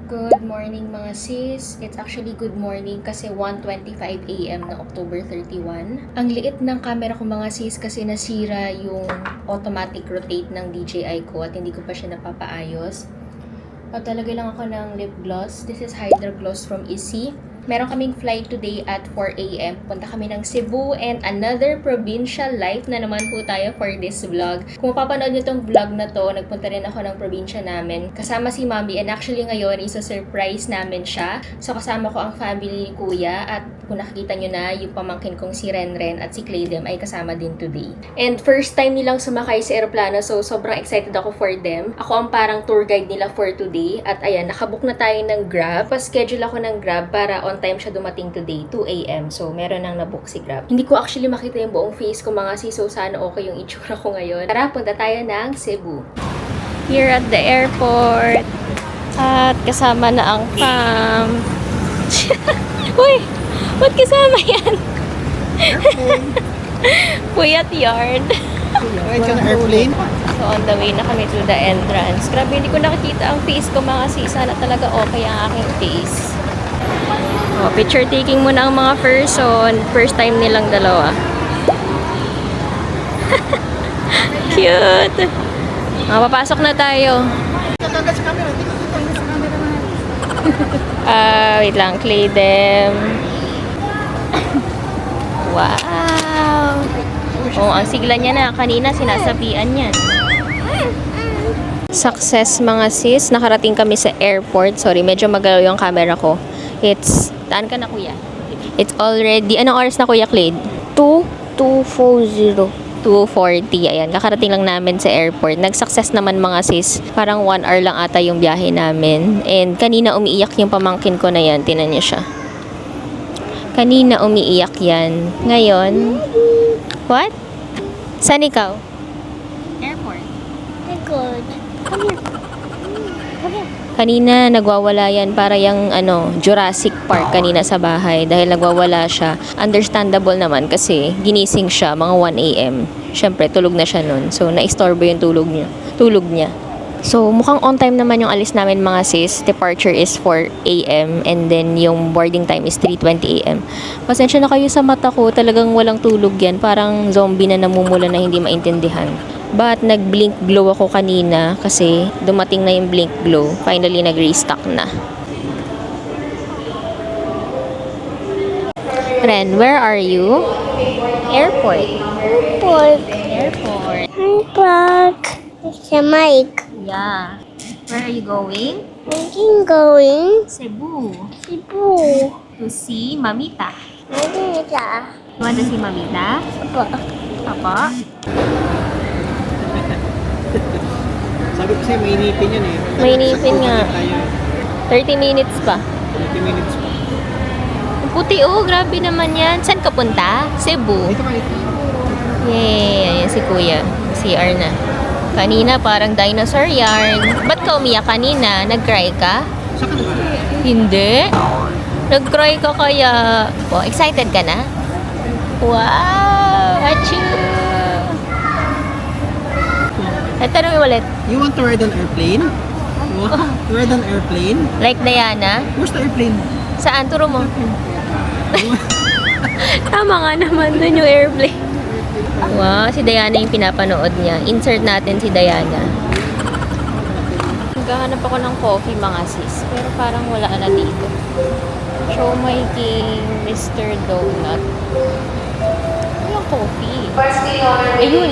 Good morning mga sis. It's actually good morning kasi 1:25 AM ng October 31. Ang liit ng camera ko mga sis kasi nasira yung automatic rotate ng DJI ko at hindi ko pa siya napapaayos. Talagay lang ako ng lip gloss. This is Hydra Gloss from Easy. Meron kaming flight today at 4 AM. Punta kami ng Cebu and another provincial life na naman po tayo for this vlog. Kung mapapanood nyo tong vlog na to, nagpunta rin ako ng probinsya namin. Kasama si Mami and actually ngayon, isa-surprise namin siya. So kasama ko ang family ni Kuya at kung nakikita nyo na, yung pamangkin kong si Renren at si Claydem ay kasama din today. And first time nilang sumakay sa aeroplano so sobrang excited ako for them. Ako ang parang tour guide nila for today. At ayan, nakabook na tayo ng Grab. Pa-schedule ako ng Grab para on time siya dumating today, 2 AM. So, meron nang nabook si Grab. Hindi ko actually makita yung buong face ko mga sis, so sana okay yung itsura ko ngayon. Tara, punta tayo ng Cebu. Here at the airport. At kasama na ang fam. Uy! Ba't kasama yan? Puyat yard. Airplane? So, on the way na kami to the entrance. Grabe, hindi ko nakikita ang face ko mga sis. Sana talaga okay ang aking face. Oh, picture taking muna ang mga person. First time nilang dalawa. Cute! Papasok na tayo. Wait lang. Claydem. Wow! Oh, ang sigla niya na. Kanina sinasabihan yan. Success mga sis. Nakarating kami sa airport. Sorry, medyo magalaw yung camera ko. Taan ka na kuya? It's already, anong oras na kuya Clayd? 2:40. 2:40, ayan. Kakarating lang namin sa airport. Nag-success naman mga sis. Parang 1 hour lang ata yung biyahe namin. And kanina umiiyak yung pamangkin ko na yan. Tinan niyo siya. Kanina umiiyak yan. Ngayon, what? Saan ikaw? Airport. Good. Come here. Come here. Kanina nagwawala yan para yung Jurassic Park kanina sa bahay dahil nagwawala siya. Understandable naman kasi ginising siya mga 1 AM. Syempre tulog na siya nun. So naistorbo yung tulog niya. So mukhang on time naman yung alis namin mga sis. Departure is 4 AM and then yung boarding time is 3:20 AM. Pasensya na kayo sa mata ko, talagang walang tulog yan. Parang zombie na namumula na hindi maintindihan. But nag-blink glow ako kanina kasi dumating na yung blink glow. Finally, nag-restock na. Ren, where are you? Airport. Airport. Park. It's a mic. Yeah. Where are you going? I'm going Cebu. Cebu. To see Mamita. Mamita. You want to see Mamita? Apa? Papa? Sabi ko sa'yo, may inipin yun eh. May inipin nga. 30 minutes pa. 30 minutes pa. Ang puti oh, grabe naman yan. Saan ka punta? Cebu. Dito ka dito. Yay! Ayan si Kuya. CR na. Kanina parang dinosaur yarn. Ba't ka umiyak kanina? Nag-cry ka? Saan ka na? Hindi. Nag-cry ka kaya. Oh, excited ka na? Wow! Achoo! At tanong ulit. You want to ride an airplane? You want to ride an airplane? Like Diana? Where's the airplane? Saan? Turo mo. Tama nga naman dun yung airplane. Wow, si Diana yung pinapanood niya. Insert natin si Diana. Naghahanap ako ng coffee mga sis. Pero parang wala na dito. Show my king, Mr. Donut. Walang coffee. Ayun.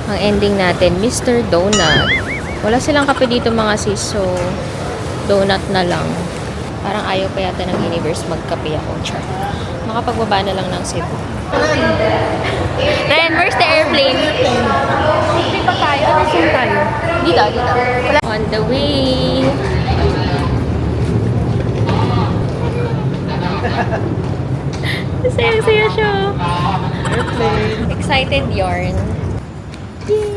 Ang ending natin, Mr. Donut. Wala silang kape dito mga sis. So, donut na lang. Parang ayaw pa yata ng universe magkape ako. Char. Makapagbaba na lang ng Cebu. Ren, where's the airplane? Hindi pa tayo. Saan tayo? Dito. On the way. Saya siya. Airplane. Excited yarn. Yay!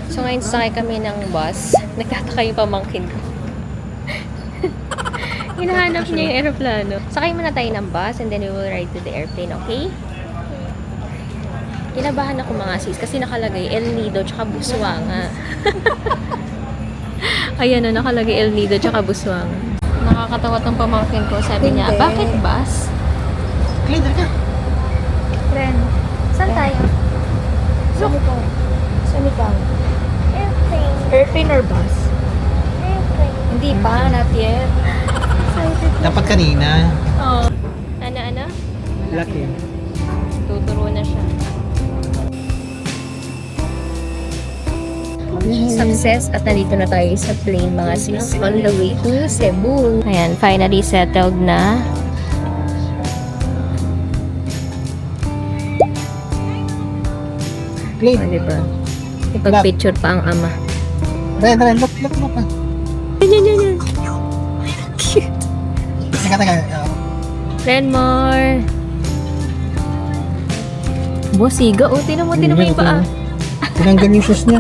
So ngayon sakay kami ng bus. Nagtataka yung pamangkin ko. Hinahanap niya yung aeroplano. Sakay muna tayo ng bus and then we will ride to the airplane, okay? Kinabahan ako mga sis kasi nakalagay El Nido tsaka Busuanga. Ayan na, nakalagay El Nido tsaka Busuanga. Nakakatawa tong pamangkin ko. Sabi niya, Hindi. bakit bus? Clean, dali ka. Friend, saan tayo? Saan ikaw? Airplane. Airplane or bus? Airplane. Hindi pa, not yet. Dapat kanina. Oh. Ano? Lucky. Tuturo na siya. Success at nandito na tayo sa plane mga sis on the way to Cebu. Ayan, finally settled na. Clean. O, diba? Ipag-picture pa ang ama. Ren, look pa. Yan. Cute. Teka. Renmore. Bosiga. O, tinan mo yung paa. Tinanggal yung shoes niya.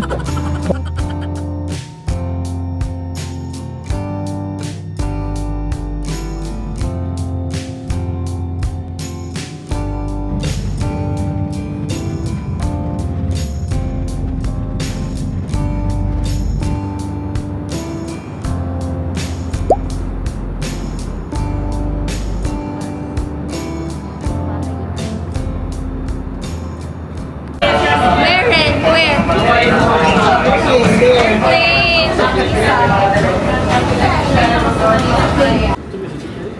Where, Ren? Where? Please.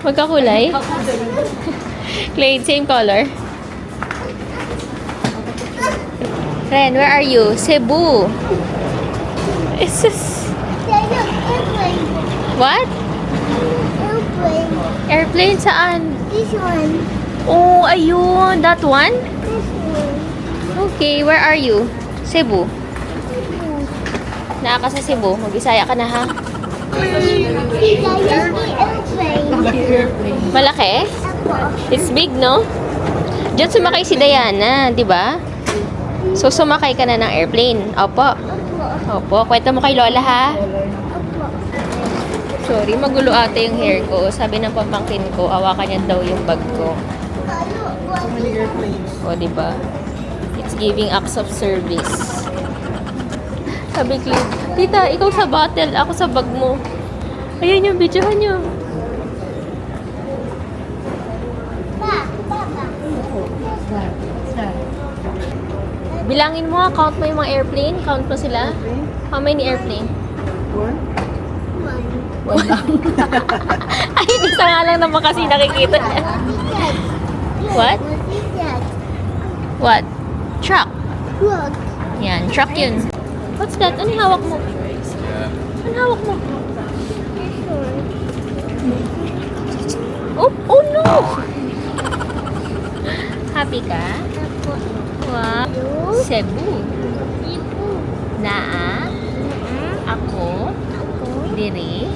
Magkakulay? Clay, same color. Ren, where are you? Cebu. Is this... Airplane. What? Airplane. Airplane saan? This one. Oh, ayun. That one? This one. Okay, where are you? Cebu. Naa ka sa Cebu. Mag-Bisaya ka na ha. Airplane. Malaki? Ako. It's big, no? Diyan sumakay si Diana, di ba? So, sumakay ka na ng airplane. Opo. Opo. Kwento mo kay Lola, ha? Sorry, magulo ate yung hair ko. Sabi ng pamangkin ko, awakan niya daw yung bag ko. O, di ba? It's giving acts of service. Sabi ko, tita, ikaw sa bottle, ako sa bag mo. Ayan yung videohan niyo. Bilangin mo, count mo yung mga airplane. Count mo sila. How many airplane? One lang. Ay, isa nga lang naman kasi nakikita niya. What? What? Truck. Look. Yan, truck yun. What's that? Ano yung hawak mo? Ano hawak mo? Oh no! Happy ka? Wow. Cebu. Naa. Ako. Diri.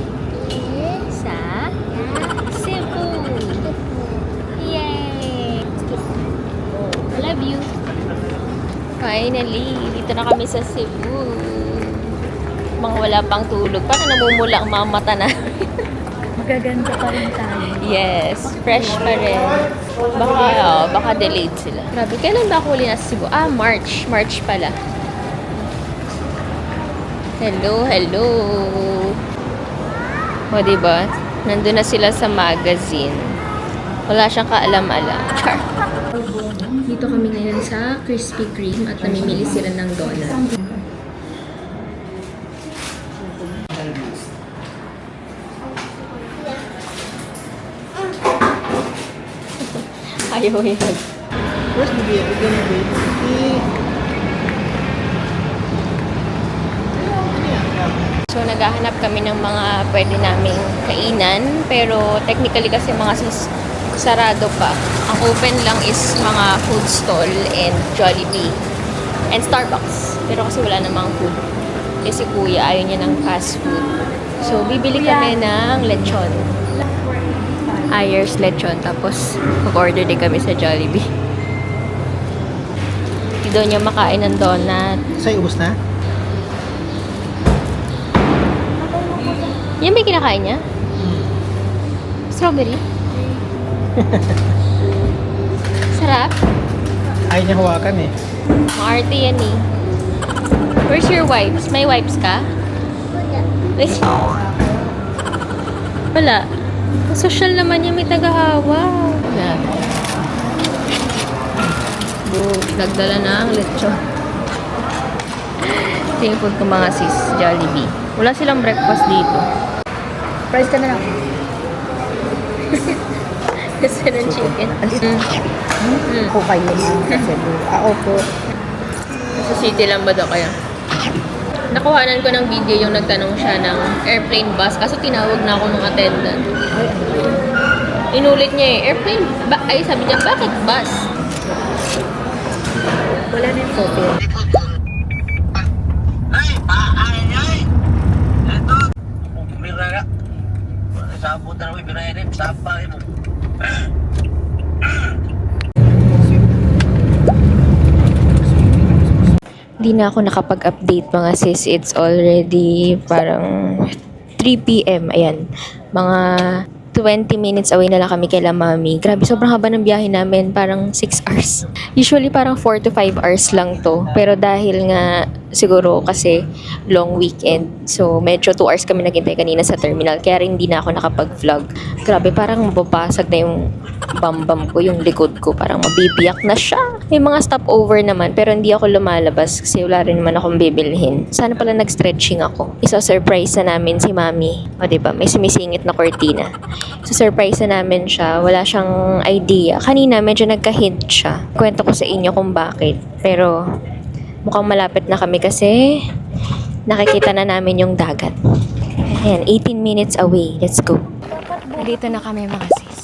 Sa Cebu. Yay! I love you. Finally, dito na kami sa Cebu. Mga wala pang tulog. Parang namumula ang mga mata na. Magaganda pa rin tayo. Yes, fresh pa rin. Baka delayed sila. Grabe, kailan ba ako uli nasa Cebu? March. March pala. Hello. O, diba? Nandun na sila sa magazine. Wala siyang kaalam-alam. Char. Dito kami ngayon sa Krispy Kreme at namimili sila ng donut. Ayaw yun. First, we're gonna be So, naghahanap kami ng mga pwede naming kainan. Pero, technically kasi mga sarado pa. Ang open lang is mga food stall and Jollibee. And Starbucks. Pero kasi wala namang food. Kasi kuya, ayaw niya ng fast food. So, bibili kami ng lechon. Ayers lechon. Tapos, mag-order din kami sa Jollibee. Hindi daw niya makain ng donut. Sa'yo, ubos na? Yan ba yung kinakain niya? Strawberry? Sarap. Ayaw niya hawakan eh. Maarte yan eh. Where's your wipes? May wipes ka? Wait. Wala. Social naman niya, may tagahawa. Wala. Nagdala na ang lechon. Ito yung food ko mga sis, Jollibee. Wala silang breakfast dito. Price ka na lang. Kasi ng chicken. Ako kayo kasi opo. Sa city lang ba daw kaya? Nakuhanan ko ng video yung nagtanong siya ng airplane bus. Kaso tinawag na ako ng attendant. Inulit niya eh, airplane ay sabi niya, bakit bus? Wala na yung photo. Ay, paano ay? Ito, bumira ka. Sabot na namin, birayan rin, sapa mo. Di na ako nakapag-update mga sis. It's already parang 3 p.m. Ayan. Mga 20 minutes away na lang kami kay Mami. Grabe, sobrang haba ng biyahe namin. Parang 6 hours. Usually parang 4 to 5 hours lang to. Pero dahil nga siguro kasi long weekend. So medyo 2 hours kami naghintay kanina sa terminal. Kaya rin hindi na ako nakapag-vlog. Grabe, parang mababasag na yung bambam ko, yung likod ko. Parang mabibiyak na siya. May mga stopover naman. Pero hindi ako lumalabas kasi wala rin naman akong bibilhin. Sana pala nag-stretching ako. Isa-surprise na namin si Mami. O diba, may sumisingit na cortina. So, surprise na namin siya. Wala siyang idea. Kanina, medyo nagka-hint siya. Kwento ko sa inyo kung bakit. Pero, mukhang malapit na kami kasi nakikita na namin yung dagat. Ayan, 18 minutes away. Let's go. Dito na kami mga sis.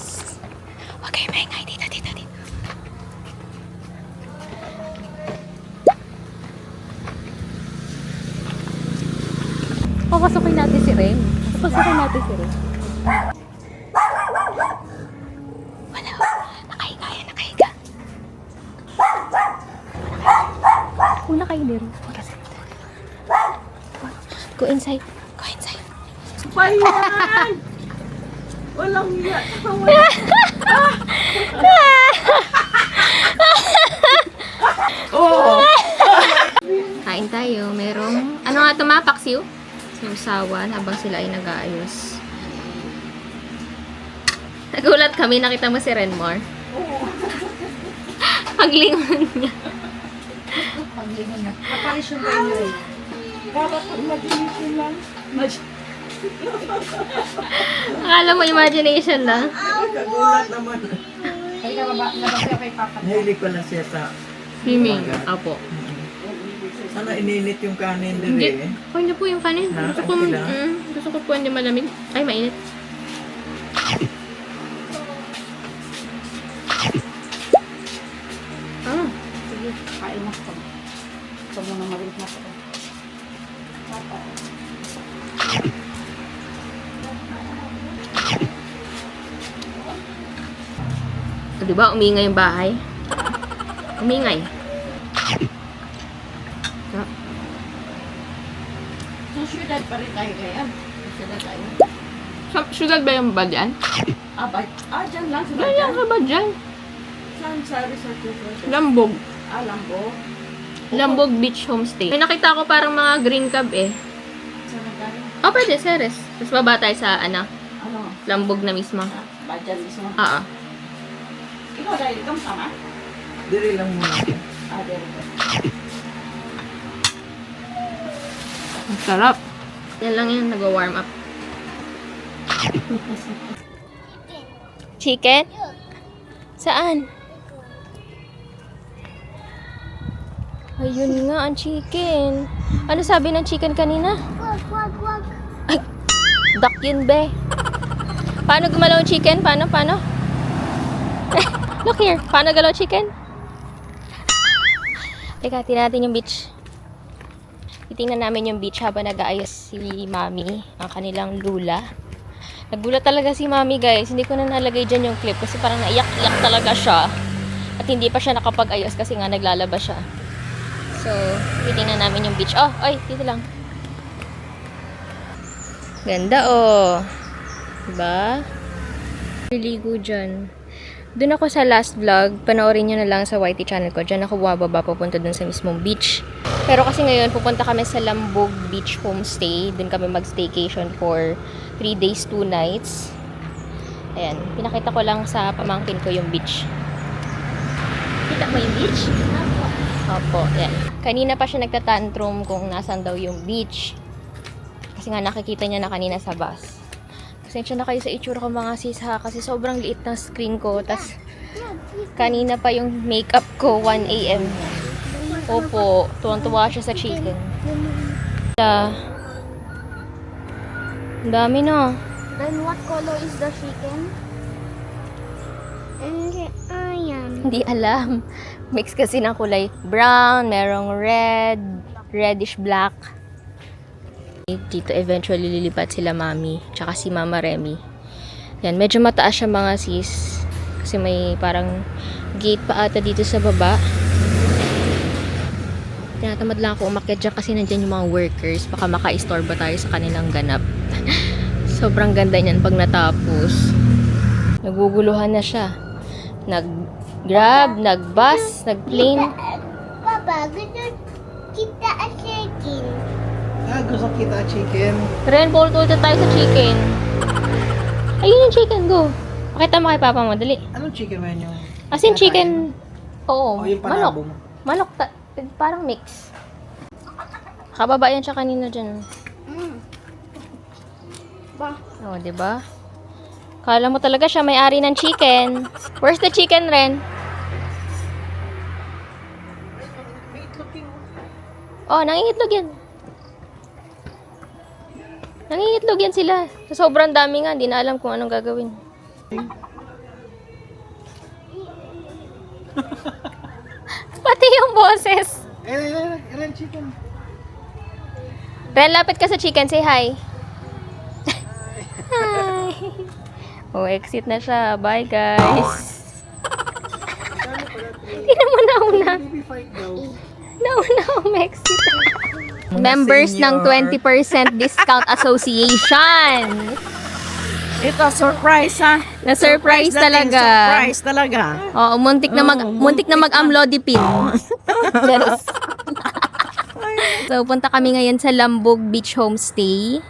Okay, maingay. Dito. Papasukin natin si Ren. Papasukin natin si Ren. Wala. Nakahiga. Una kayo ni Ren. Go inside. Bayan! Walang iya. Oh! Kain tayo. Merong, ano nga ito ma? Paksiw? Susawan habang sila ay nag-aayos. Nagulat kami, nakita mo si Renmore. Paglingon niya. Apparition kayo ni Ren. Akala mo imagination lang. Kagulat naman. Nahilig pala siya sa... Swimming. Apo. Sana ininit yung kanin din Hindi. eh. Okay na po yung kanin. Ha? Gusto ko, Okay lang? gusto ko po hindi malamig. Ay, mainit. Ah. Sige, kain mo ko. Ito mo na marimit na ko. Di ba, umingay yung bahay? Umingay. Sa syudad pa rin tayo ngayon. Syudad tayo. Syudad ba yung ba dyan? Dyan lang. Ganyan ka ba dyan? Saan sa resort yung Lambog. Lambo. Lambog Beach Homestay. May nakita ko parang mga green cab eh. Saan tayo? Oh, pwede, Ceres. Tapos baba tayo sa, Ano? Lambog na mismo. Badyan mismo. Oo. Ikaw dahil itong sama? Diri lang muna. There we go. Ang sarap. Yan lang yun, nag-warm up. Chicken? Saan? Ayun nga, ang chicken. Ano sabi ng chicken kanina? Wag. Ay, duck yun, be. Paano gumalaw ang chicken? Paano? Look here. Paano galaw chicken? Teka, tingnan natin yung beach. Titingnan namin yung beach habang nag-aayos si Mami, ang kanilang lula. Nagulat talaga si Mami, guys. Hindi ko na nalagay dyan yung clip kasi parang naiyak-iyak talaga siya. At hindi pa siya nakapag-ayos kasi nga naglalaba siya. So, titingnan namin yung beach. Oh, oy, dito lang. Ganda, oh. Diba? Liligo dyan. Doon ako sa last vlog, panoorin nyo na lang sa YT channel ko. Diyan ako bumababa papunta dun sa mismong beach. Pero kasi ngayon, pupunta kami sa Lambog Beach Homestay. Doon kami mag-staycation for 3 days, 2 nights. Ayan, pinakita ko lang sa pamangkin ko yung beach. Kita mo yung beach? Opo, ayan. Kanina pa siya nagtatantrum kung nasan daw yung beach. Kasi nga nakikita niya na kanina sa bus. Pasensya na kayo sa itsura ko mga sis ha, kasi sobrang liit ng screen ko. Tas kanina pa yung makeup ko, 1 AM. Opo, tuwang-tuwa siya sa chicken. Ang dami na. Then what color is the chicken? Ayan. Hindi alam. Mix kasi ng kulay brown, merong red, reddish black. Dito eventually lilipat sila mami, tsaka si Mama Remy. Yan, medyo mataas siya mga sis. Kasi may parang gate pa ata dito sa baba. Tinatamad lang ako umakyat dyan kasi nandyan yung mga workers. Baka maka-istorba tayo sa kanilang ganap. Sobrang ganda niyan pag natapos. Naguguluhan na siya. Nag-grab, nag-bus, nag-plane. Papa, gusto kita a chicken. Gusto kita chicken. Ren, pulto tayo sa chicken. Ayun yung chicken, go. Pakita mo kay Papa mo, dali. Anong chicken man yung? As in chicken, oo, O yung manok. panabong? Manok, parang mix. Kababa yan siya kanina dyan. Ba? Oo, diba? Kala mo talaga siya may-ari ng chicken. Where's the chicken, Ren? Oh, nangingitlog yan. Nangingitlog yan sila. Sa sobrang dami nga, hindi na alam kung anong gagawin. Pati yung boses. Ilan chicken? Ren, lapit ka sa chicken. Say hi. Hi. Oh, exit na siya. Bye, guys. Hindi naman nauna. Baby fight daw. Nauna ang exit. Members ng 20% Discount Association. Ito, surprise ha. Na-surprise talaga. Surprise talaga. Oo, muntik na mag-amlodipine. Charos. So, punta kami ngayon sa Lambog Beach Homestay.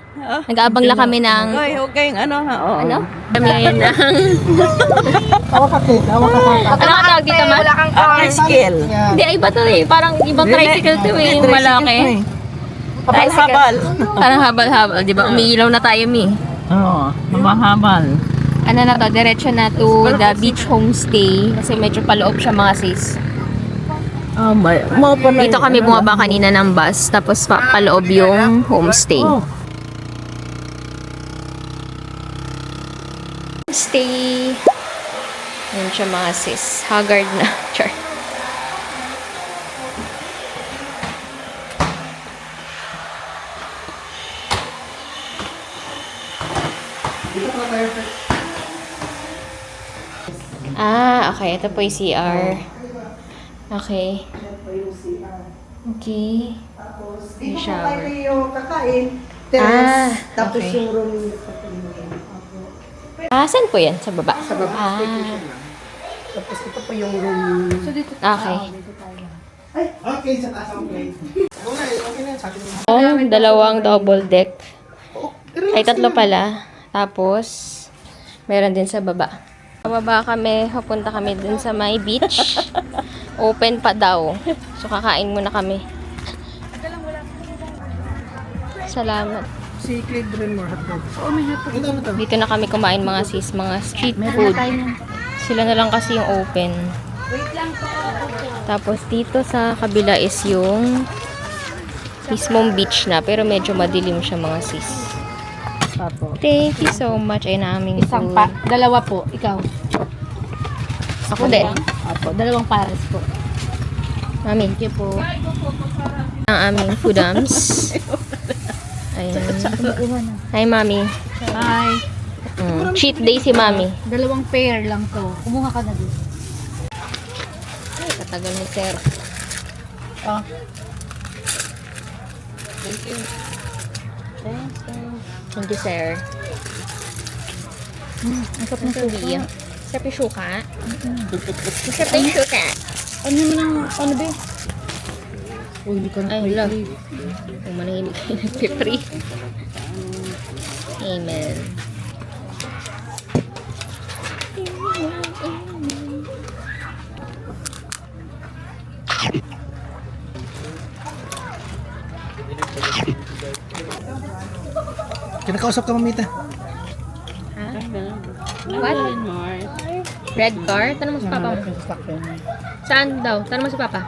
Nag-aabang lang kami ng... Okay, okay, ano ha. Oo. Ano? Kami ngayon ng... Tawa ka, Kate. Tawa ka. Ano ka tawag dito, ma? Tricycle. Hindi, iba to eh. Parang ibang tricycle to eh. Yung malaki. Habal-habal. Parang habal-habal. Di ba? Umiilaw na tayo, mi. Oo, habal-habal. Ano na to? Diretso na to the beach homestay. Kasi medyo paloob siya mga sis. Oh, may mo pa na. Dito kami bumaba kanina ng bus. Tapos paloob yung homestay. Stay. Yan siya mga sis. Haggard na. Char. Ah, okay. Ito po yung CR. Okay. Okay. May shower. Yung kakain. Ah, Tapos okay. yung room. Ah, saan po yan? Sa baba? Sa baba. Ah, Tapos ito po yung room. okay. Ay, okay. Sa taas ang plate. Okay na. Sa akin na. Oh, dalawang double deck. Ay, tatlo pala. Tapos, meron din sa baba. Bababa kami, papunta kami dun sa may beach. Open pa daw. So, kakain muna kami. Salamat. Si Craig Brenmore hotdog. Oh, may hotdog. Ito, ano to? Dito na kami kumain mga sis, mga street food. Sila na lang kasi yung open. Tapos dito sa kabila is yung mismong beach na, pero medyo madilim siya mga sis. Apo. Thank you so much. Ay naming Isang food. pa, dalawa po, ikaw. Ako din. Apo, dalawang pares po. Mami. Thank you po. Ang aming foodams. Ayan. Hi, Mami. Hi. Cheat day si Mami. Dalawang pair lang to. Kumuha ka na dito. Ay, katagal ni Sir. Oh. Thank you, Sir. Ang sarap ng Sabi. suka. Sarap yung suka. Sarap yung suka. Ano naman ang, ano ba? Uy, hindi ka na Ay, love. Kung manahimik kayo nagpe-free. Amen. Kinakausap ka, mamita. What? Red car? Tanong mo si Papa mo. Saan daw? Tanong mo si Papa.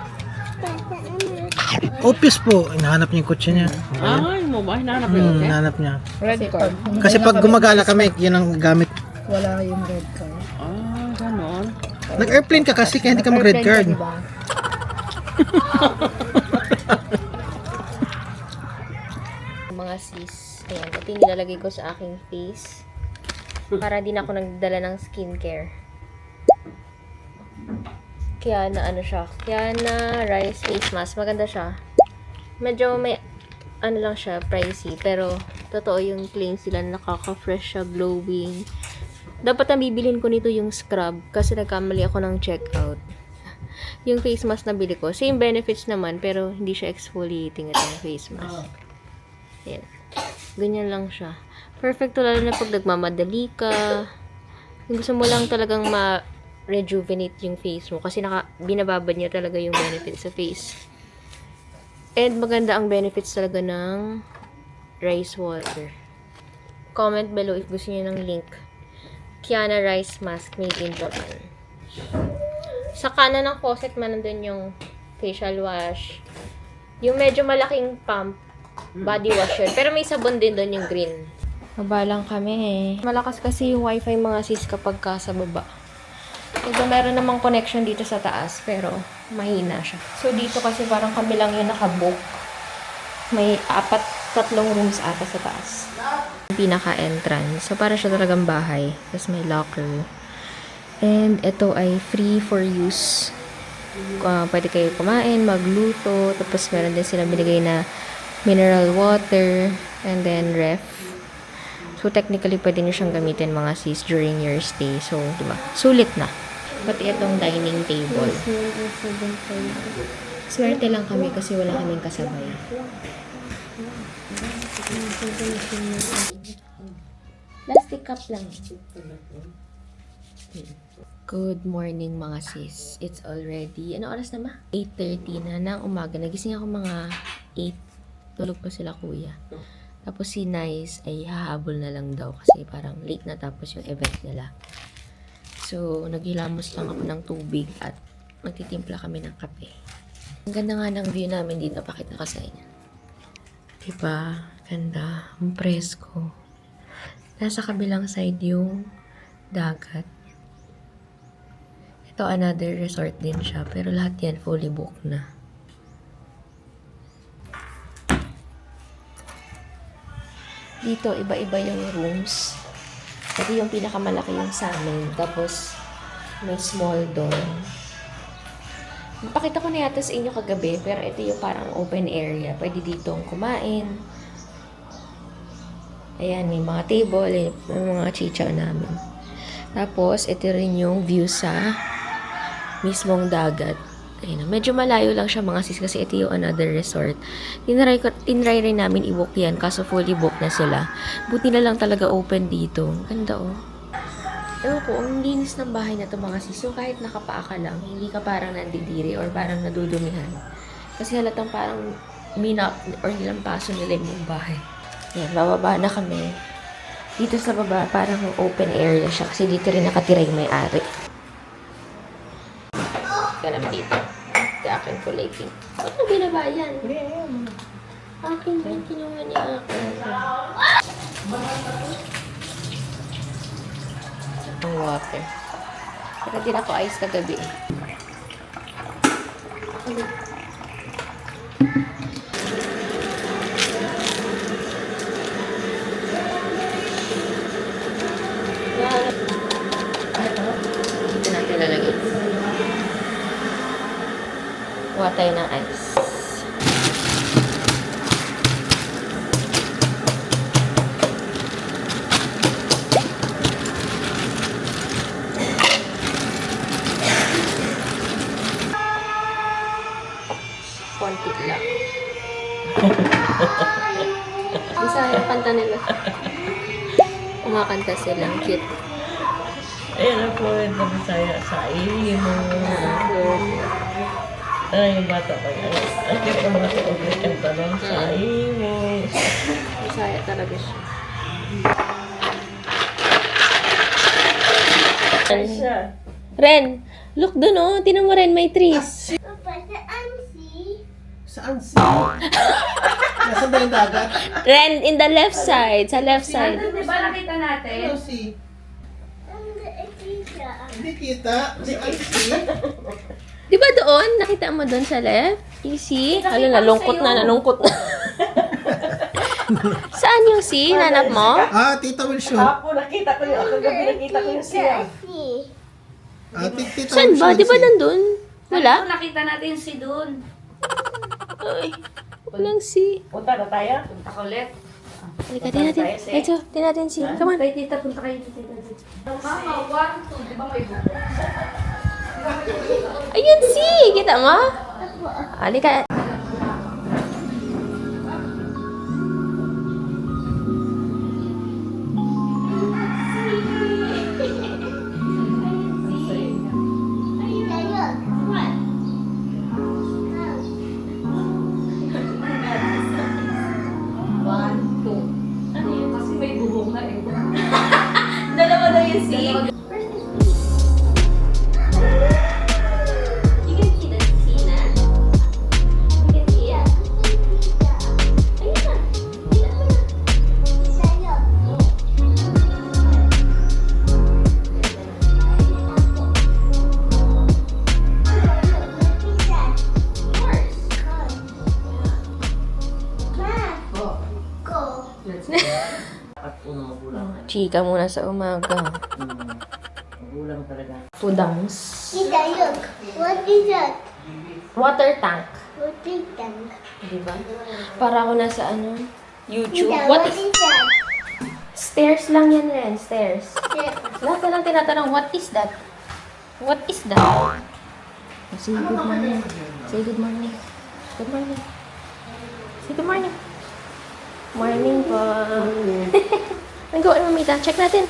Obvious po, hinahanap niya yung kotse niya. Ay, mo ba? Hinahanap yun. Hinahanap niya. Red card. Kasi pag gumagala kami, yun ang gamit. Wala yung red card. Ah, ganon. Nag-airplane ka kasi, kaya hindi ka mag-red card. Mga sis. Ayan, ito yung nilalagay ko sa aking face. Para din ako nagdala ng skincare. Kaya na ano siya. Kaya na rice face mask. Maganda siya. Medyo may ano lang siya, pricey. Pero totoo yung claims sila na nakaka-fresh siya, glowing. Dapat ang bibilin ko nito yung scrub. Kasi nagkamali ako ng checkout. Yung face mask na bili ko. Same benefits naman. Pero hindi siya exfoliating itong face mask. Ayan. Ganyan lang siya. Perfect to lalo na pag nagmamadali ka. Kung gusto mo lang talagang ma-rejuvenate yung face mo. Kasi binababad niya talaga yung benefits sa face. And maganda ang benefits talaga ng rice water. Comment below if gusto niyo ng link. Kiana Rice Mask made in Japan. Sa kanan ng faucet man nandun yung facial wash. Yung medyo malaking pump, body wash yun. Pero may sabon din doon yung green. Baba lang kami eh. Malakas kasi yung wifi mga sis kapag ka sa baba. So, meron namang connection dito sa taas, pero mahina siya. So, dito kasi parang kami lang yung nakabook. May 3 rooms ata sa taas. Pinaka-entrance. So, para siya talagang bahay. Tapos may locker. And ito ay free for use. Pwede kayo kumain, magluto. Tapos meron din silang binigay na mineral water. And then ref. So, technically, pwede nyo siyang gamitin mga sis during your stay. So, diba? Sulit na. Pati itong dining table. Swerte lang kami kasi wala kaming kasabay. Plastic cup lang. Good morning mga sis. It's already, ano oras na ba? 8:30 na ng umaga. Nagising ako mga 8. Tulog pa sila kuya. Tapos si Nice ay hahabol na lang daw kasi parang late na tapos yung event nila. So, naghilamos lang ako ng tubig at magtitimpla kami ng kape. Ang ganda nga ng view namin dito. Pakita ko sa inyo. Diba? Ganda. Ang presko. Nasa kabilang side yung dagat. Ito another resort din siya. Pero lahat yan fully booked na. Dito, iba-iba yung rooms. Ito yung pinakamalaki yung sa amin. Tapos, may small doon. Napakita ko na yata sa inyo kagabi, pero ito yung parang open area. Pwede ditong kumain. Ayan, may mga table, may mga chicha namin. Tapos, ito rin yung view sa mismong dagat. Ayun, medyo malayo lang siya mga sis kasi ito yung another resort. Tinry rin namin i-book yan kaso fully booked na sila. Buti na lang talaga open dito. Ganda oh. Ewan ko, ang linis ng bahay na to mga sis. So kahit nakapaa ka lang, hindi ka parang nandidiri or parang nadudumihan. Kasi halatang parang minap or nilampaso nila yung bahay. Yan, bababa na kami. Dito sa baba, parang open area siya kasi dito rin nakatira yung may-ari. Ka naman dito. Kaya akin kulay pink. Ba't mo binaba yan? Akin din, kinuha niya akin. Ang water. Pero din ako ice kagabi. Dito natin lalagay. Kuha tayo ng ice. konti lang. Isa yung kanta nila. Kumakanta silang cute. Ayun ang fluid na Bisaya sa mo. Ay, yung bata pa yan. Ay, cute ang mga tuog yung tanong sa mo. Bisaya talaga siya. Siya. Ren, look dun oh. Tinan mo Ren, may trees. Papa, saan si? Saan si? Nasaan ba yung dagat? Ren, in the left side. Sa left side. Di ba nakita natin? Ano si? Tita. Hindi kita. Saan si? Di ba doon? Nakita mo doon sa left? You see? Ano, nalungkot na. Saan yung si? Nanap mo? Ah, Tita will show. Ako, nakita ko yung, kagabi nakita ko yung siya. Si. Ah, Tita Saan will ba? show Di ba si. nandun? Wala? Nakita natin si Dun. Ay, walang si. Punta na tayo? Punta ko ulit. Halika, tingnan natin. Ito, tingnan natin si. Come on. Kay tita, punta kayo dito. Mama, 1, 2, di ba may buko? Ayun si! Kita mo? Halika. Kasi may buhok na eh. Dalawa daw yung si. You can see the sea na. You can see it. Ayun na. Kita mo na. At unang magulang. Chika muna sa umaga. Magulang talaga. Pudangs. Tita, look. What is that? Water tank. What is that? Diba? Para ako nasa ano? YouTube. Tita, What what is... is that? Stairs lang yan, Ren. Stairs. Lahat na lang tinatanong, what is that? What is that? Say good morning. Say good morning. Good morning. Say good morning. Morning po. Ang gawa ni Mamita. Check natin.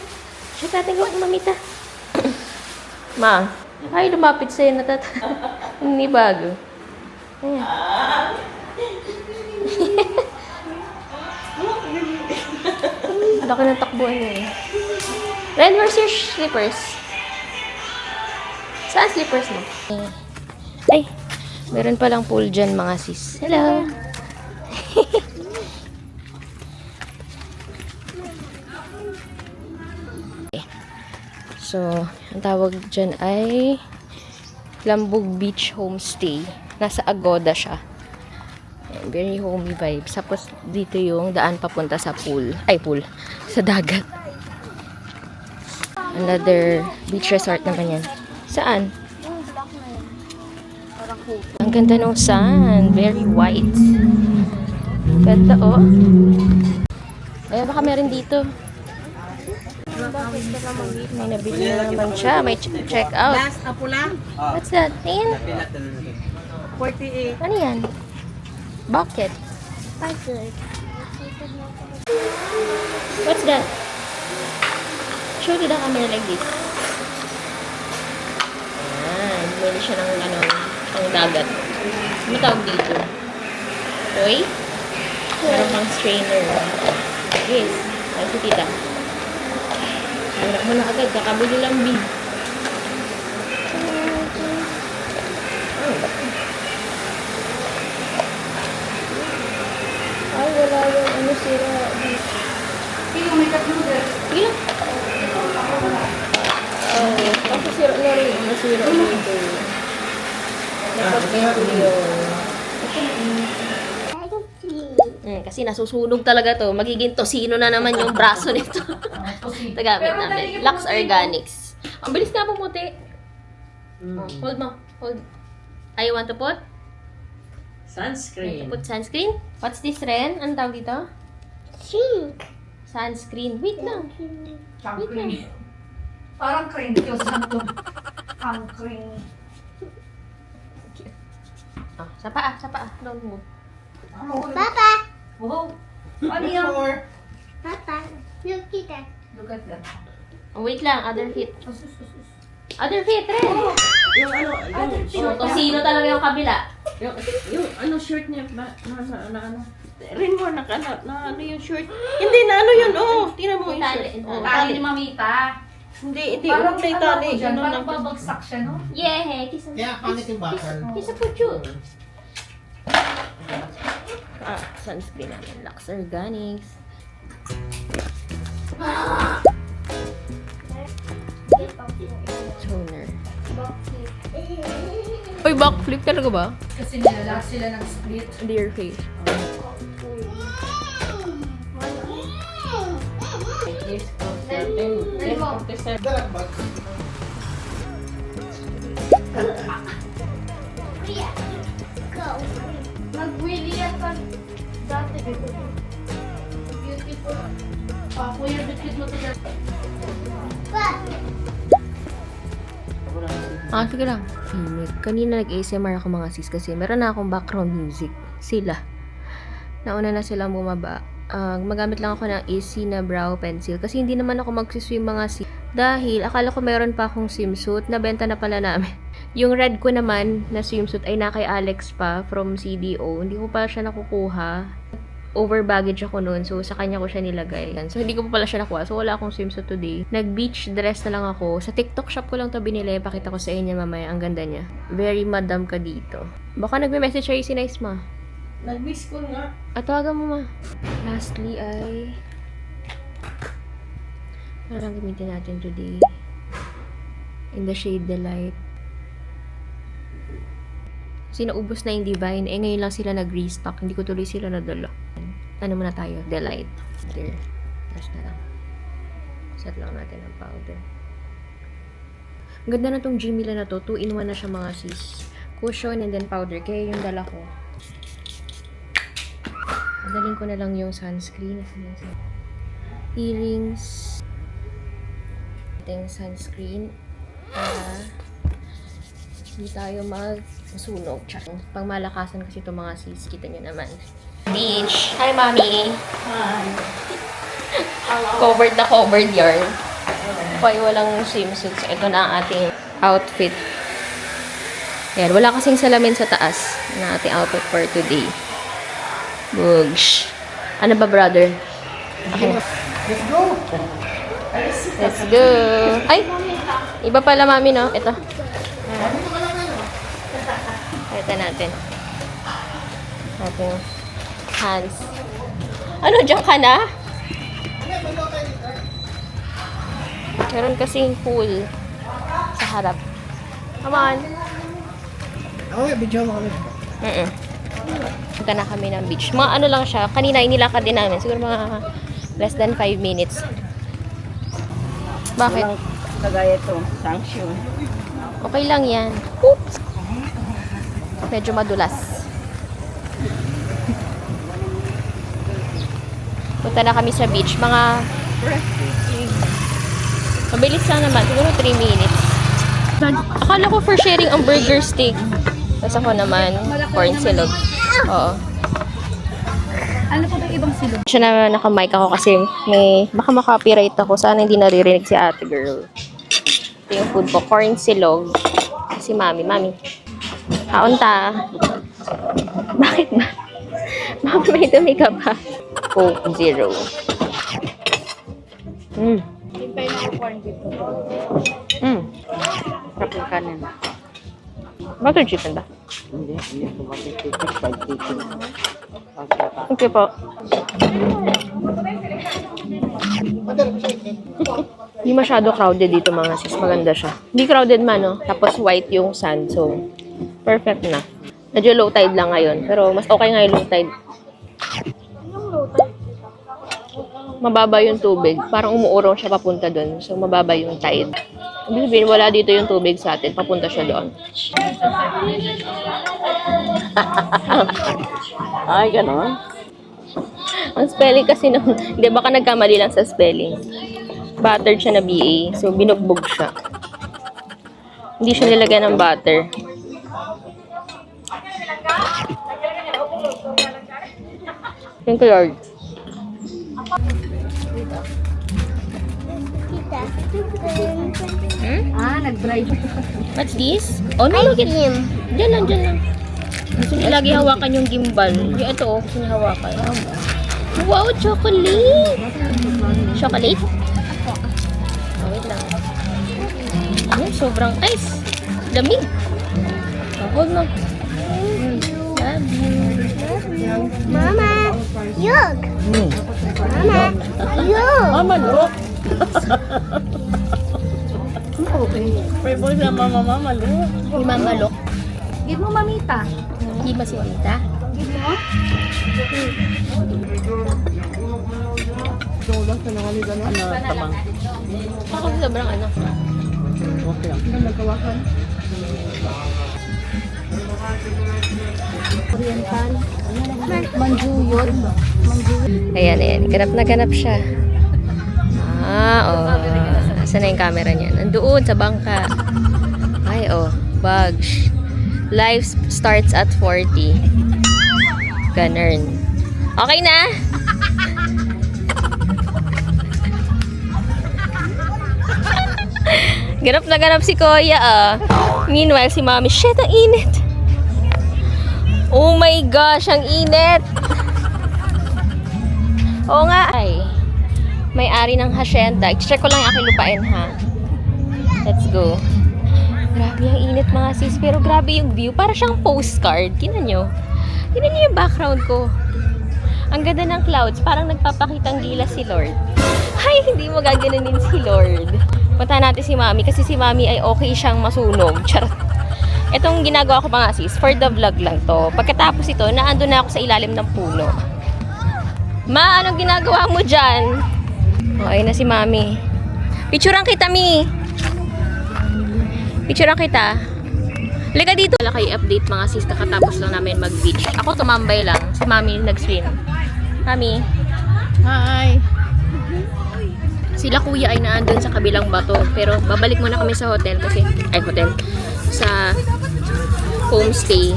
Check natin gawa ni Mamita. Ma, ay lumapit sa'yo na Hindi bago. Ayan. Laki ng takbuhan niya eh. Ren, where's your slippers? Saan slippers mo? Ay, meron palang pool dyan mga sis. Hello! So, ang tawag dyan ay Lambog Beach Homestay. Nasa Agoda siya. Ayan, very homey vibes. Tapos, dito yung daan papunta sa pool. Ay, pool. Sa dagat. Another beach resort naman yan. Saan? Ang ganda ng sun. Very white. Ganda, oh. Ay, baka meron dito. May nabili na naman siya. May check out. Last, apo lang. What's that? Ayan. 48. Ano yan? Bucket. Bucket. What's that? Show to the camera like this. Ayan. Bumili siya ng ano, pang dagat. Ano tawag dito? Toy? Meron pang strainer. Yes. Ay, si tita. Wala mo na agad. Kakabili lang big. Ay, wala yung ano sira. Sino may noodles? Ilan? Oo. Kasi sira na rin. Nasira dito. Napag-ito yun. Kasi nasusunog talaga to. Magiging tosino na naman yung braso nito. Tagamit namin. Lux Organics. Ang bilis nga pumuti. Hold mo. Hold. I want to put? Sunscreen. Put sunscreen? What's this, Ren? Anong tawag dito? Sink. Sunscreen. Wait lang. Wait lang. Parang cream. Yung santo. Ang cream. Sa paa. Don't move. Papa. Wow. More. Papa. Look at that. Look at that. Oh, wait lang. Other feet. Other feet, Ren. Yung ano, yung short. Sino talaga yung kabila? Yung ano shirt niya, na ano. Rin mo, na ano yung shirt. Hindi na ano yun, tingnan mo yung shirt. Tali ni Mamita. Hindi, Parang may ano tali. ako dyan, Ano parang lang. babagsak siya, no? Yeah, kiss Kaya pangit yung bakal. Kiss a pucho. Sunscreen namin. Lux Organics. Toner. Uy, backflip talaga ba? Kasi nilalak sila ng split. Dear face. Yes, 10:47. Dalag bag. Go. Mag-willy yan pag dati. Beautiful. Kuya, bitkit mo ito. Sige lang. Kanina nag-ASMR ako mga sis kasi meron na akong background music. Sila. Nauna na silang bumaba. Magamit lang ako ng AC na brow pencil kasi hindi naman ako magsiswim mga sis. Dahil akala ko meron pa akong swimsuit, nabenta na pala namin. Yung red ko naman na swimsuit ay na kay Alex pa from CDO. Hindi ko pa siya nakukuha. Over baggage ako noon, so sa kanya ko siya nilagay. So hindi ko pa pala siya nakuha, so wala akong swimsuit today. Nag-beach dress na lang ako. Sa TikTok shop ko lang to binili. Pakita ko sa inyo mamaya, ang ganda niya. Very madam ka dito. Baka nagme-message sa'yo si Nice Ma. Nag-miss ko nga. Tawagan mo ma. Lastly ay ano lang gamitin natin today? In the shade Delight. Kasi naubos na yung Divine. Ngayon lang sila nag-restock. Hindi ko tuloy sila nadala. Ano muna tayo? Delight. There. Tapos na lang. Set lang natin ang powder. Ang ganda na tong Jimmy na to. 2-in-1 na siya mga sis. Cushion and then powder. Kaya yung dala ko. Dalhin ko na lang yung sunscreen. Earrings. Ito yung sunscreen. Para hindi tayo magsunog. Pang malakasan kasi ito mga sis. Kita nyo naman. Beach. Hi, Mami. Hi. Covered na covered yarn. Kaya walang swimsuits. Ito na ang ating outfit. Yan. Wala kasing salamin sa taas na ating outfit for today. Bugs. Ano ba, brother? Okay. Let's go! Let's go. Ay! Iba pala, Mami, no? Ito. Ito natin. Ating hands. Ano, dyan ka na? Meron kasing pool sa harap. Come on. Video mo kami. Punta na kami ng beach. Mga ano lang siya. Kanina inilakad din namin. Siguro mga less than 5 minutes. Bakit? Walang kagaya ito, sanction. Okay lang yan. Oops! Medyo madulas. Punta na kami sa beach. Mga mabilis lang naman. Siguro 3 minutes. Akala ko for sharing ang burger steak. Tapos ako naman, corn silog. Oo. Ano po ba ibang silog? Siya na naka-mic ako kasi may baka makapiright ako. Sana hindi naririnig si ate girl. Ito yung food ko. Corn silog. Si mami. Mami. Kaunta. Bakit ba? Mami, may dumi ka pa. Coke Zero. Hintay na ako corn beef. Sarap yung kanin. Butter chicken ba? Hindi ko matitikis, fried chicken. Okay po. Hindi masyado crowded dito mga sis. Maganda siya. Hindi crowded man, no? Tapos white yung sand. So, perfect na. Medyo low tide lang ngayon. Pero mas okay nga yung low tide. Mababa yung tubig. Parang umuurong siya papunta dun. So, mababa yung tide. Ibig sabihin, wala dito yung tubig sa atin. Papunta siya doon. Ay, ganon. Ang spelling kasi nung, hindi baka nagkamali lang sa spelling. Buttered siya na BA. So, binugbog siya. Hindi siya nilagyan ng butter. Thank you, Lord. Kita. Nag-drive. What's this? Oh, no, look at him. Diyan lang, diyan lang. Gusto niya lagi hawakan yung gimbal. Yung ito, oh, gusto niya hawakan. Wow, chocolate! Chocolate? Oh, wait lang. Sobrang ice. Lamig. Oh, hold mo. Love you. Mama, yug. Mama, yug. Mama, look. Favorite na mama, look. Si Mama Lok. Give mo mamita. Hindi ba si Mamita? Give mo. Tabang. Ako sobrang ano. Okay lang. Oriental. Manjuyod. Ayan, ayan. Ganap na ganap siya. Oh. Saan na yung camera niya? Nandoon sa bangka. Ay, oh. Bugs. Life starts at 40. Ganun. Okay na? Ganap na ganap si Kuya, ah. Meanwhile, si Mami, shit, ang init. Oh my gosh, ang init. Oo nga, ay. May-ari ng hacienda. I-check ko lang yung aking lupain, ha? Let's go. Grabe ang init, mga sis. Pero grabe yung view. Para siyang postcard. Tingnan nyo. Tingnan nyo yung background ko. Ang ganda ng clouds. Parang nagpapakitang gila si Lord. Ay, hindi mo gaganunin si Lord. Punta natin si Mami. Kasi si Mami ay okay siyang masunog. Charot. Itong ginagawa ko, mga sis, for the vlog lang to. Pagkatapos ito, naandun na ako sa ilalim ng puno. Ma, anong ginagawa mo dyan? Okay na si Mami. Picturean kita, Mi. Picturean kita. Halika dito. Wala kayo update, mga sis. Kakatapos lang namin mag-beach. Ako tumambay lang. Si Mami nag-swim. Mami. Hi. Sila kuya ay naandun sa kabilang bato. Pero babalik muna kami sa hotel kasi, hotel. Sa homestay.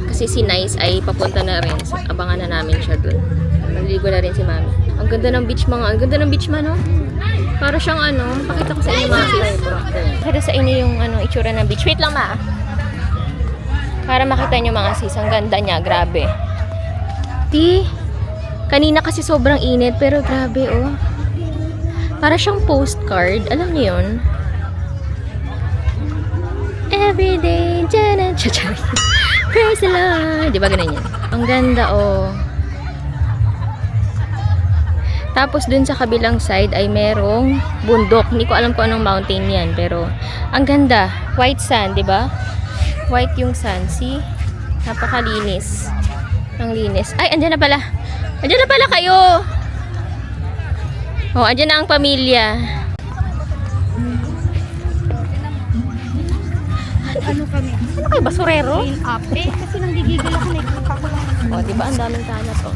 Kasi si Nice ay papunta na rin. So, abangan na namin siya dun. Maliligo na rin si Mami. Ang ganda ng beach, mga. Ang ganda ng beach, man, no? Para siyang ano, pakita ko sa inyo, mga sis. Para sa inyo yung ano, itsura ng beach. Wait lang, ma. Para makita nyo, mga sis. Ang ganda niya, grabe. Kanina kasi sobrang init, pero grabe, oh. Para siyang postcard. Alam niyo yun? Everyday, Janet, praise the Lord. Diba ganun yan? Ang ganda, oh. Tapos dun sa kabilang side ay merong bundok. Hindi ko alam kung anong mountain yan, pero ang ganda. White sand, diba? White yung sand. See? Napakalinis. Ang linis. Ay, andyan na pala. Andyan na pala kayo. Oh, andyan na ang pamilya. Ano kami? Ano kayo, basurero? Clean up. Kasi nang gigigil ako, nakikita ko lang. Oh, diba ang daming kalat, oh.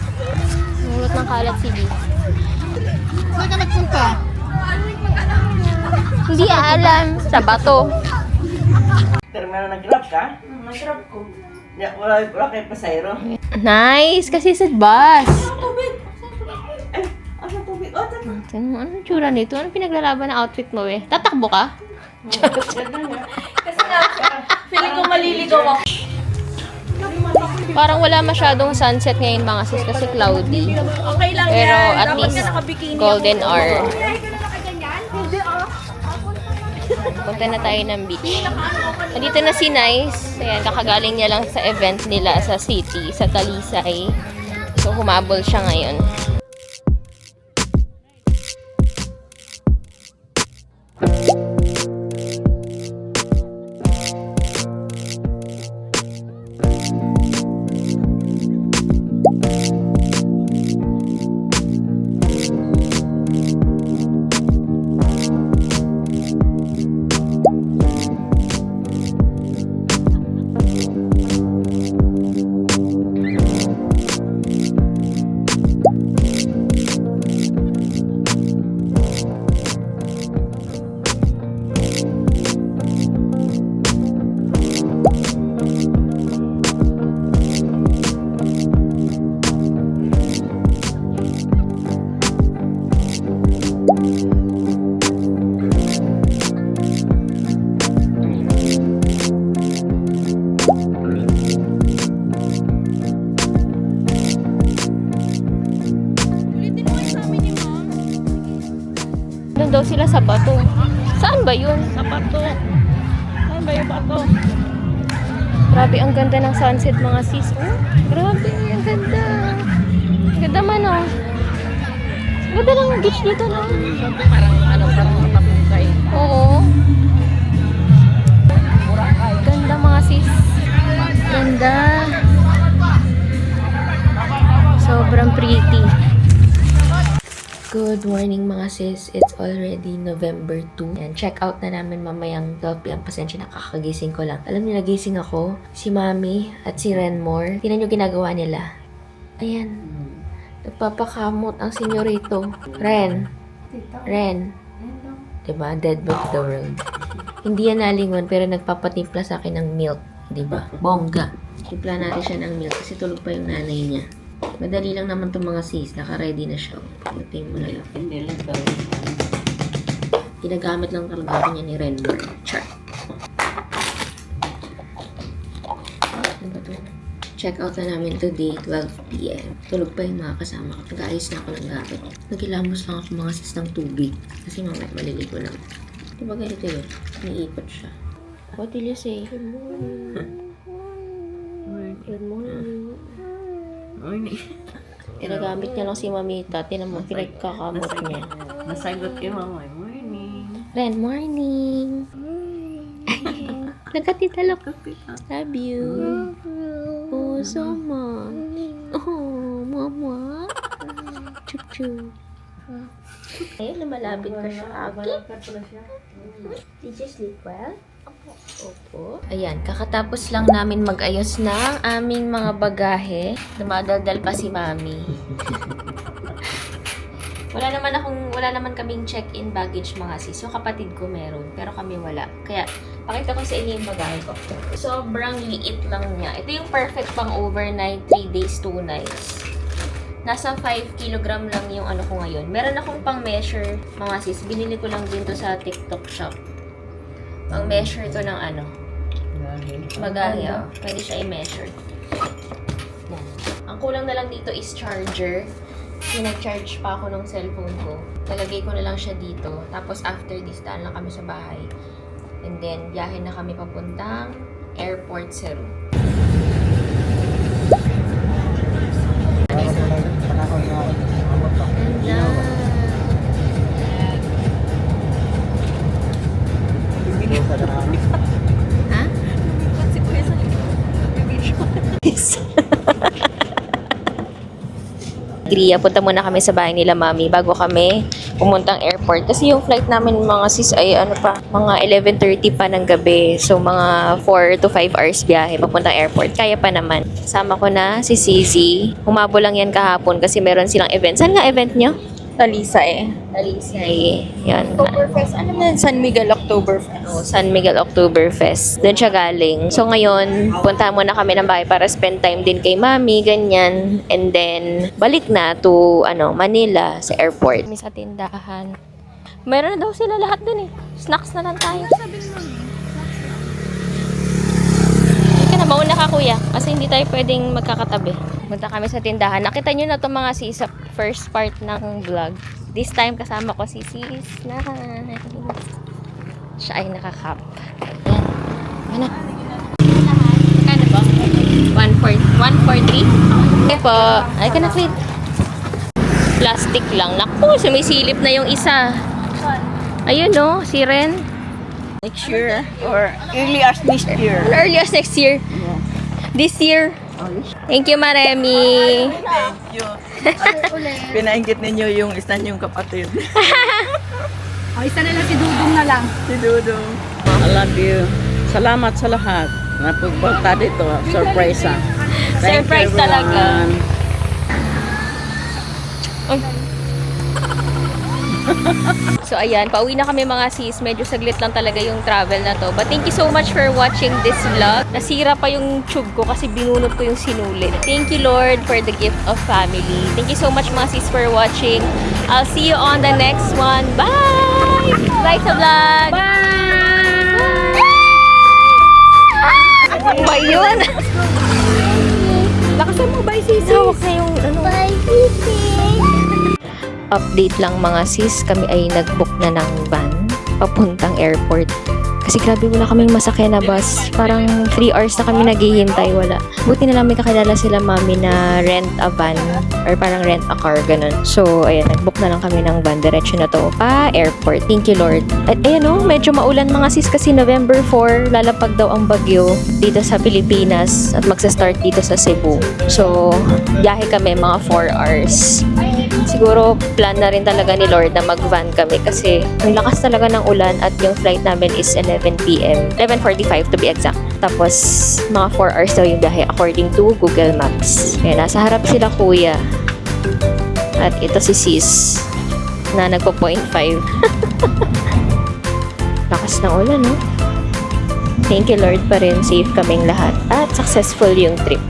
Nulot ng kalat si Lee. Saan ka nagpunta? Hindi alam. Sa bato. Terminal nag-grab ka? Nag-grab ko. Wala kayo pasayro? Nice! Kasi sa bus. Ay, asa tubig? Oh, tama. Ano tsura nito? Ano pinaglalaban ng outfit mo, eh? Tatakbo ka? Feeling ko maliligaw ako. Parang wala masyadong sunset ngayon, mga sis, kasi cloudy. Okay lang Pero yan. at Dapat least ka nakabikini golden ako. hour. Ay, ka na nakaganyan? Hindi ah. Punta na tayo ng beach. Nandito na si Nice. Ayan, kakagaling niya lang sa event nila sa city, sa Talisay. So, humabol siya ngayon. pala sa bato. Saan ba yun? Sa bato. Saan ba yung bato? Grabe, ang ganda ng sunset mga sis. Oh, grabe, ang ganda. Ang ganda man, oh. Ang ganda ng beach dito, no? Parang matapunsay. Oo. Ganda mga sis. Ganda. Sobrang pretty. Good morning mga sis. It's already November 2. And check out na namin mamayang 12 p.m. Pasensya na, kakagising ko lang. Alam niyo, nagising ako, si Mami at si Renmore. Tingnan niyo ginagawa nila. Ayan. Nagpapakamot ang senyorito. Ren. Diba? Dead book the world. Hindi yan nalingon pero nagpapatimpla sa akin ng milk. Diba? Bongga. Timpla natin siya ng milk kasi tulog pa yung nanay niya. Madali lang naman itong mga sis. Naka-ready na siya. Lutin mo na lang. Hindi lang daw. Ginagamit lang talaga niya ni Renmore. Char. Ano ba ito? Check out na namin today, 12 p.m. Tulog pa yung mga kasama ko. Nag-aayos na ako ng gamit. Nagilamos lang ako mga sis ng tubig. Kasi mamaya maliligo lang. Diba ganito yun? Niikot siya. What did you say? Good morning. Good morning. Ginagamit niya lang si Mamita. Tinan mo, pinagkakamot niya. Nasagot kay mama. Morning. Ren, morning. Nagkatitalok. Love you. Oh, sama. Oh, mama. Chup chup. Ayun, lumalapit ka siya, Aki. Did you sleep well? Opo. Ayan, kakatapos lang namin mag-ayos ng aming mga bagahe. Dumadaldal pa si Mami. Wala naman kaming check-in baggage mga sis. Yung kapatid ko meron, pero kami wala. Kaya, pakita ko sa inyo yung bagahe ko. Sobrang liit lang niya. Ito yung perfect pang overnight, 3 days, 2 nights. Nasa 5 kilogram lang yung ano ko ngayon. Meron akong pang measure mga sis. Binili ko lang din to sa TikTok shop. Pang measure to ng ano. Bagahe, oh. Pwede siya i-measure. Yan. Ang kulang na lang dito is charger. Pinag-charge pa ako ng cellphone ko. Talagay ko na lang siya dito. Tapos after this, daan lang kami sa bahay. And then, biyahe na kami papuntang Airport Cebu. Ha? Gria, punta muna kami sa bahay nila Mami bago kami pumuntang airport. Kasi yung flight namin mga sis ay ano pa, mga 11:30 pa ng gabi. So mga 4 to 5 hours biyahe papuntang airport. Kaya pa naman. Sama ko na si Cici. Humabol lang yan kahapon kasi meron silang event. Saan nga event nyo? Talisay. Talisay. Yan. Oktoberfest. Ano na yun? San Miguel Oktoberfest. Oh, San Miguel Oktoberfest. Doon siya galing. So ngayon, punta muna kami ng bahay para spend time din kay Mami, ganyan. And then, balik na to Manila sa airport. Kami sa tindahan. Meron na daw sila lahat dun eh. Snacks na lang tayo. Hindi ka na, mauna ka kuya. Kasi hindi tayo pwedeng magkakatabi. Punta kami sa tindahan. Nakita nyo na itong mga sis sa first part ng vlog. This time kasama ko si sis. Nice. Siya ay nakakap. Ayan. Ano? Kano ba? 143? Okay po. Ay ka na, Fred. Plastic lang. Naku, sumisilip na yung isa. Ayun no, si Ren. Next year or early as next year. Early as next year. This year. Thank you, Maremi. Thank you. Pinainggit ninyo yung isa niyong kapatid. O, isa na lang si Dudong na lang. Si Dudong. I love you. Salamat sa lahat. Napagpunta dito. Surprise ah. Thank Surprise you, talaga. everyone. So ayan, pauwi na kami mga sis. Medyo saglit lang talaga yung travel na to. But thank you so much for watching this vlog. Nasira pa yung tube ko kasi binunot ko yung sinulid. Thank you Lord for the gift of family. Thank you so much mga sis for watching. I'll see you on the next one. Bye! Bye sa vlog! Bye! Ano ba yun? Lakasan mo ba, Sisi? Hawak na yung ano. Bye, Sisi. Update lang mga sis, kami ay nag-book na ng van papuntang airport. Kasi grabe wala kaming masakyan na bus. Parang 3 hours na kami naghihintay, wala. Buti na lang may kakilala sila mami na rent a van or parang rent a car, ganun. So, ayan, nag-book na lang kami ng van. Diretso na to pa airport. Thank you, Lord. At ayan o, medyo maulan mga sis kasi November 4, lalapag daw ang bagyo dito sa Pilipinas at magsa-start dito sa Cebu. So, biyahe kami mga 4 hours. Siguro plan na rin talaga ni Lord na mag-van kami kasi ang lakas talaga ng ulan at yung flight namin is 11 p.m. 11:45 to be exact. Tapos mga 4 hours daw yung biyahe according to Google Maps. Kaya nasa harap sila kuya. At ito si sis na nagpo 0.5. Lakas ng ulan, no? Thank you Lord pa rin. Safe kaming lahat. At successful yung trip.